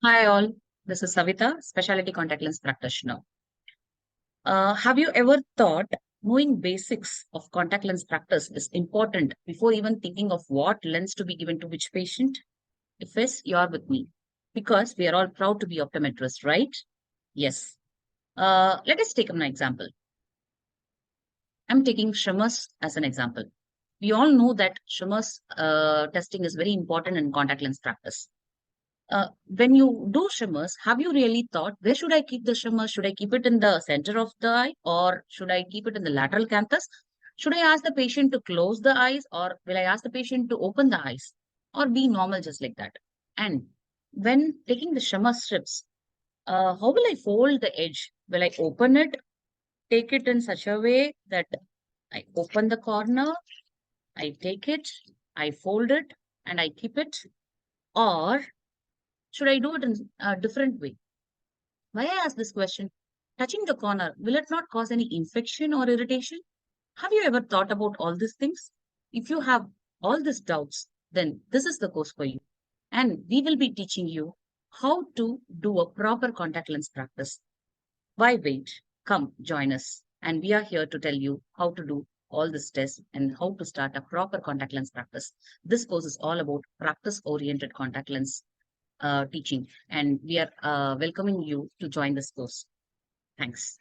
Hi all, this is Savitha, specialty contact lens practitioner. Have you ever thought knowing basics of contact lens practice is important before even thinking of what lens to be given to which patient? If yes, you are with me because we are all proud to be optometrists, right? Yes. Let us take an example. I'm taking Shimmers as an example. We all know that Shimmers testing is very important in contact lens practice. When you do shimmers, have you really thought where should I keep the shimmer? Should I keep it in the center of the eye or should I keep it in the lateral canthus? Should I ask the patient to close the eyes or will I ask the patient to open the eyes or be normal just like that? And when taking the shimmer strips, how will I fold the edge? Will I open it, take it in such a way that I open the corner, I take it, I fold it, and I keep it? Or should I do it in a different way? Why I ask this question? Touching the corner, will it not cause any infection or irritation? Have you ever thought about all these things? If you have all these doubts, then this is the course for you. And we will be teaching you how to do a proper contact lens practice. Why wait? Come join us. And we are here to tell you how to do all this tests and how to start a proper contact lens practice. This course is all about practice oriented contact lens teaching, and we are welcoming you to join this course. Thanks.